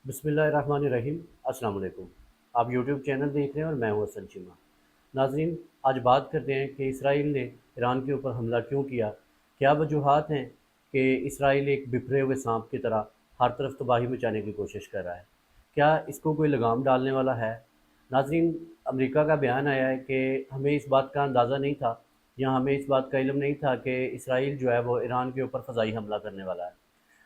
बिस्मिल्लाहिर्रहमानिर्रहीम। अस्सलाम वालेकुम। आप यूट्यूब चैनल देख रहे हैं और मैं हूँ असल चीमा। नाजरीन, आज बात करते हैं कि इसराइल ने ईरान के ऊपर हमला क्यों किया। क्या वजूहात हैं कि इसराइल एक बिखरे हुए सांप की तरह हर तरफ तबाही मचाने की कोशिश कर रहा है। क्या इसको कोई लगाम डालने वाला है। नाजरीन, अमेरिका का बयान आया है कि हमें इस बात का अंदाज़ा नहीं था या हमें इस बात का इल्म नहीं था कि इसराइल जो है वो ईरान के ऊपर फ़ज़ाई हमला करने वाला है।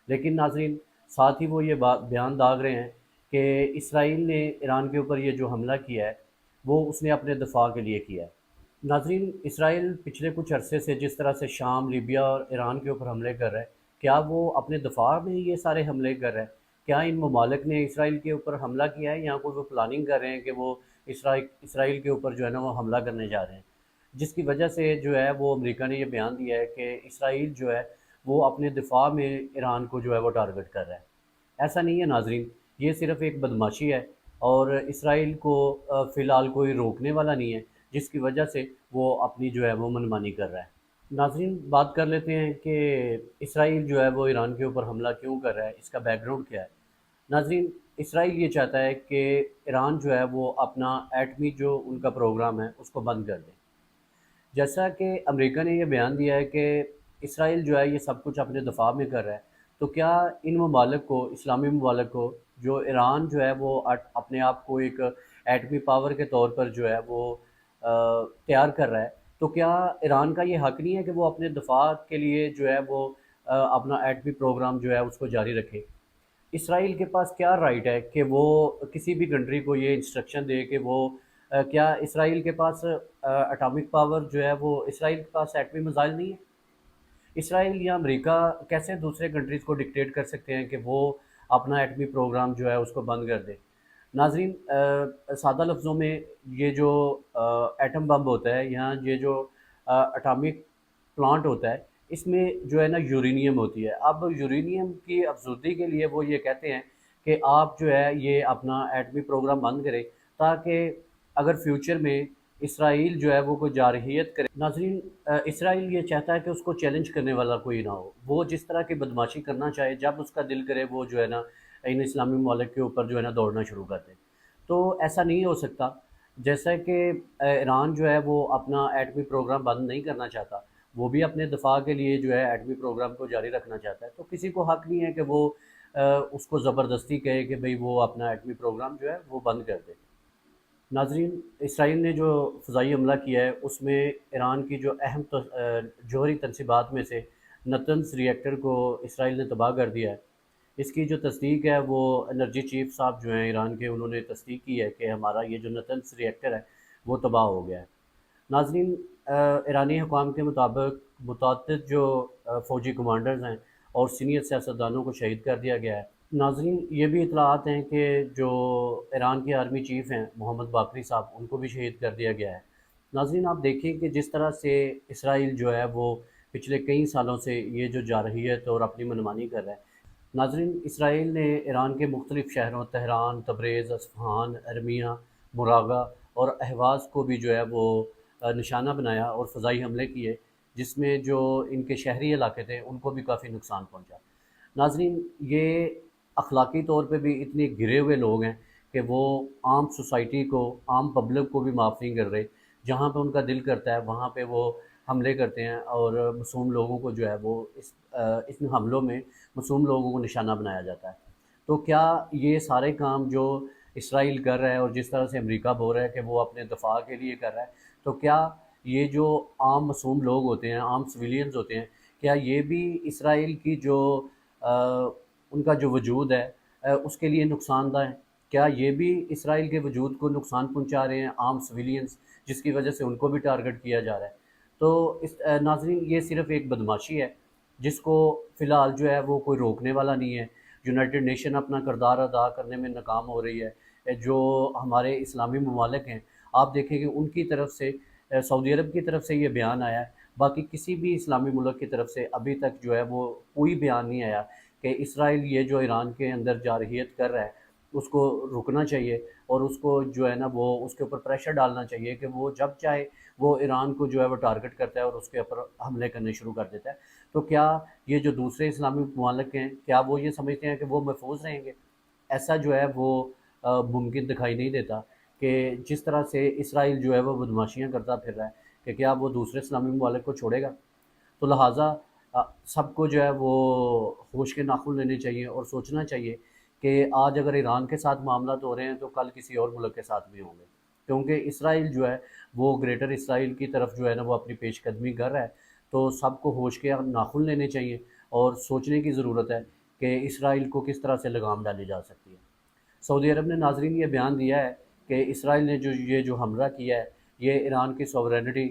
लेकिन नाज़रीन, साथ ही वो ये बात बयान दाग रहे हैं कि इसराइल ने ईरान के ऊपर ये जो हमला किया है वो उसने अपने दफ़ा के लिए किया है। नाज़रीन, इसराइल पिछले कुछ अरसे से जिस तरह से शाम, लीबिया और ईरान के ऊपर हमले कर रहा है, क्या वो अपने दफ़ा में ये सारे हमले कर रहा है? क्या इन ममालिक ने इसराइल के ऊपर हमला किया है या कोई वो प्लानिंग कर रहे हैं कि वो इसराइल के ऊपर जो है ना वो हमला करने जा रहे हैं? जिसकी वजह से जो है वो अमेरिका ने ये बयान दिया है कि इसराइल जो है वो अपने दिफा में ईरान को जो है वो टारगेट कर रहा है। ऐसा नहीं है नाज़रीन, ये सिर्फ़ एक बदमाशी है और इसराइल को फ़िलहाल कोई रोकने वाला नहीं है, जिसकी वजह से वो अपनी जो है वो मनमानी कर रहा है। नाज़रीन, बात कर लेते हैं कि इसराइल जो है वो ईरान के ऊपर हमला क्यों कर रहा है, इसका बैकग्राउंड क्या है। नाज़रीन, इसराइल ये चाहता है कि ईरान जो है वो अपना एटमी जो उनका प्रोग्राम है उसको बंद कर दे। जैसा कि अमेरिका ने ये बयान दिया है कि इसराइल जो है ये सब कुछ अपने दफ़ा में कर रहा है, तो क्या इन ममालिक को, इस्लामी ममालिक को, जो ईरान जो है वो अपने आप को एक एटमी पावर के तौर पर जो है वो तैयार कर रहा है, तो क्या ईरान का ये हक़ नहीं है कि वो अपने दफ़ा के लिए जो है वो अपना एटमी प्रोग्राम जो है उसको जारी रखे। इसराइल के पास क्या राइट है कि वो किसी भी कंट्री को ये इंस्ट्रक्शन दे कि वो क्या इसराइल के पास एटॉमिक पावर जो है वो इसराइल के पास एटमी मिसाइल नहीं है। इसराइल या अमेरिका कैसे दूसरे कंट्रीज़ को डिक्टेट कर सकते हैं कि वो अपना एटमी प्रोग्राम जो है उसको बंद कर दे। नाजरीन, सादा लफ्ज़ों में ये जो एटम बम होता है या ये जो एटॉमिक प्लांट होता है, इसमें जो है ना यूरेनियम होती है। अब यूरेनियम की अफसुर्दी के लिए वो ये कहते हैं कि आप जो है ये अपना एटमी प्रोग्राम बंद करें, ताकि अगर फ्यूचर में इसराइल जो है वो कोई जारहियत करे। नाज़रीन, इसराइल ये चाहता है कि उसको चैलेंज करने वाला कोई ना हो। वो जिस तरह की बदमाशी करना चाहे, जब उसका दिल करे वो जो है ना इन इस्लामी ममालिक के ऊपर जो है ना दौड़ना शुरू कर दे। तो ऐसा नहीं हो सकता। जैसा कि ईरान जो है वो अपना एटमी प्रोग्राम बंद नहीं करना चाहता, वो भी अपने दफ़ा के लिए जो है एटमी प्रोग्राम को जारी रखना चाहता है। तो किसी को हक़ नहीं है कि वो उसको ज़बरदस्ती कहे कि भई वो अपना एटमी प्रोग्राम जो है वो बंद कर दे। नाज़रीन, इसराइल ने जो फ़ज़ाई हमला किया है उसमें ईरान की जो अहम जौहरी तनसीबात में से नतन्ज़ रिएक्टर को इसराइल ने तबाह कर दिया है। इसकी जो तस्दीक है वो एनर्जी चीफ साहब जो हैं ईरान के, उन्होंने तस्दीक की है कि हमारा ये जो नतन्ज़ रिएक्टर है वो तबाह हो गया है। नाज़रीन, ईरानी हुकाम के मुताबिक मुतअद्दिद जो फ़ौजी कमांडर्स हैं और सीनियर सियासतदानों को शहीद कर दिया गया है। नाज़रीन, ये भी इतलात हैं कि जो ईरान के आर्मी चीफ़ हैं मोहम्मद बाक़री साहब, उनको भी शहीद कर दिया गया है। नाज़रीन, आप देखिए कि जिस तरह से इसराइल जो है वो पिछले कई सालों से ये जो जारहियत और अपनी मनमानी कर रहा है। नाज़रीन, इसराइल ने ईरान के मुख्तलिफ़ शहरों तेहरान, तब्रेज़, अस्फ़हान, अरमिया, मुरागा और अहवाज़ को भी जो है वो निशाना बनाया और फ़ज़ाई हमले किए, जिसमें जो इनके शहरी इलाके थे उनको भी काफ़ी नुकसान पहुँचा। नाज़रीन, ये अखलाकी तौर पे भी इतने गिरे हुए लोग हैं कि वो आम सोसाइटी को, आम पब्लिक को भी माफ़ नहीं कर रहे। जहाँ पे उनका दिल करता है वहाँ पे वो हमले करते हैं और मासूम लोगों को जो है वो इन हमलों में मासूम लोगों को निशाना बनाया जाता है। तो क्या ये सारे काम जो इसराइल कर रहा है और जिस तरह से अमेरिका बोल रहा है कि वो अपने दफ़ा के लिए कर रहा है, तो क्या ये जो आम मासूम लोग होते हैं, आम सिविलियंस होते हैं, क्या ये भी इसराइल की जो अ, उनका जो वजूद है उसके लिए नुकसानदा है? क्या ये भी इसराइल के वजूद को नुकसान पहुँचा रहे हैं आम सिविलियंस, जिसकी वजह से उनको भी टारगेट किया जा रहा है? तो नाज़रीन, ये सिर्फ़ एक बदमाशी है, जिसको फ़िलहाल जो है वो कोई रोकने वाला नहीं है। यूनाइटेड नेशन अपना किरदार अदा करने में नाकाम हो रही है। जो हमारे इस्लामी ममालिक हैं, आप देखें कि उनकी तरफ से सऊदी अरब की तरफ से ये बयान आया है। बाकी किसी भी इस्लामी मुल्क की तरफ से अभी तक जो है वो कोई बयान नहीं आया कि इसराइल ये जो ईरान के अंदर जारहियत कर रहा है, उसको रुकना चाहिए और उसको जो है ना वो उसके ऊपर प्रेशर डालना चाहिए कि वो जब चाहे वो ईरान को जो है वो टारगेट करता है और उसके ऊपर हमले करने शुरू कर देता है। तो क्या ये जो दूसरे इस्लामी ममालिक हैं, क्या वो ये समझते हैं कि वो महफूज रहेंगे? ایسا جو ہے وہ ممکن دکھائی نہیں دیتا کہ جس طرح سے اسرائیل جو ہے وہ بدماشیاں کرتا پھر رہا ہے کہ کیا وہ دوسرے اسلامی ممالک کو چھوڑے گا۔ تو لہٰذا سب کو جو ہے وہ ہوش کے ناخن لینے چاہیے اور سوچنا چاہیے کہ آج اگر ایران کے ساتھ معاملات ہو رہے ہیں تو کل کسی اور ملک کے ساتھ بھی ہوں گے، کیونکہ اسرائیل جو ہے وہ گریٹر اسرائیل کی طرف جو ہے نا وہ اپنی پیش قدمی کر رہا ہے۔ تو سب کو ہوش کے ناخن لینے چاہیے اور سوچنے کی ضرورت ہے کہ اسرائیل کو کس طرح سے لگام ڈالی جا سکتی ہے۔ سعودی عرب نے ناظرین یہ بیان دیا ہے کہ اسرائیل نے جو حملہ کیا ہے یہ ایران کی سوورینٹی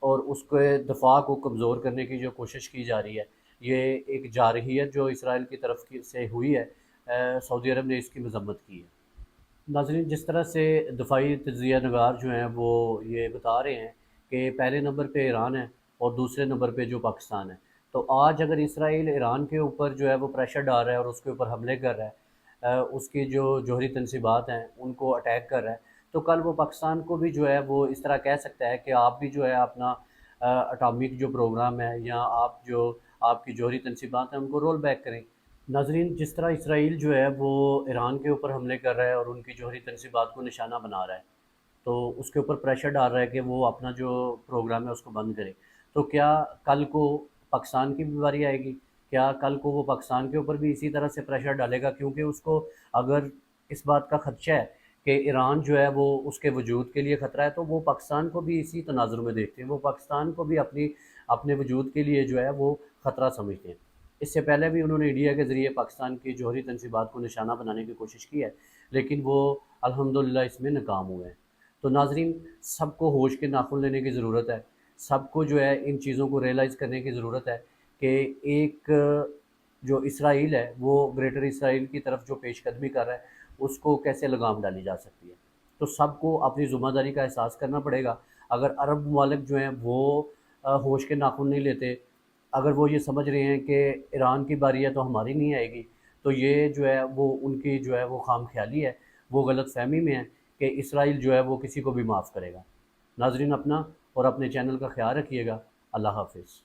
اور اس کے دفاع کو کمزور کرنے کی جو کوشش کی جا رہی ہے، یہ ایک جارحیت جو اسرائیل کی طرف سے ہوئی ہے، سعودی عرب نے اس کی مذمت کی ہے۔ ناظرین، جس طرح سے دفاعی تجزیہ نگار جو ہیں وہ یہ بتا رہے ہیں کہ پہلے نمبر پہ ایران ہے اور دوسرے نمبر پہ جو پاکستان ہے، تو آج اگر اسرائیل ایران کے اوپر جو ہے وہ پریشر ڈال رہا ہے اور اس کے اوپر حملے کر رہا ہے، اس کی جو جوہری تنصیبات ہیں ان کو اٹیک کر رہا ہے، تو کل وہ پاکستان کو بھی جو ہے وہ اس طرح کہہ سکتا ہے کہ آپ بھی جو ہے اپنا اٹامک جو پروگرام ہے یا آپ کی جوہری تنصیبات ہیں ان کو رول بیک کریں۔ ناظرین، جس طرح اسرائیل جو ہے وہ ایران کے اوپر حملے کر رہا ہے اور ان کی جوہری تنصیبات کو نشانہ بنا رہا ہے، تو اس کے اوپر پریشر ڈال رہا ہے کہ وہ اپنا جو پروگرام ہے اس کو بند کرے، تو کیا کل کو پاکستان کی بھی باری آئے گی؟ کیا کل کو وہ پاکستان کے اوپر بھی اسی طرح سے پریشر ڈالے گا؟ کیونکہ اس کو اگر اس بات کا خدشہ ہے کہ ایران جو ہے وہ اس کے وجود کے لیے خطرہ ہے، تو وہ پاکستان کو بھی اسی تناظر میں دیکھتے ہیں، وہ پاکستان کو بھی اپنے وجود کے لیے جو ہے وہ خطرہ سمجھتے ہیں۔ اس سے پہلے بھی انہوں نے انڈیا کے ذریعے پاکستان کی جوہری تنصیبات کو نشانہ بنانے کی کوشش کی ہے، لیکن وہ الحمدللہ اس میں ناکام ہوئے ہیں۔ تو ناظرین، سب کو ہوش کے ناخن لینے کی ضرورت ہے، سب کو جو ہے ان چیزوں کو ریئلائز کرنے کی ضرورت ہے کہ ایک جو اسرائیل ہے وہ گریٹر اسرائیل کی طرف جو پیش قدمی کر رہا ہے اس کو کیسے لگام ڈالی جا سکتی ہے۔ تو سب کو اپنی ذمہ داری کا احساس کرنا پڑے گا۔ اگر عرب ممالک جو ہیں وہ ہوش کے ناخن نہیں لیتے، اگر وہ یہ سمجھ رہے ہیں کہ ایران کی باری ہے تو ہماری نہیں آئے گی، تو یہ جو ہے وہ ان کی جو ہے وہ خام خیالی ہے، وہ غلط فہمی میں ہے کہ اسرائیل جو ہے وہ کسی کو بھی معاف کرے گا۔ ناظرین، اپنا اور اپنے چینل کا خیال رکھیے گا۔ اللہ حافظ۔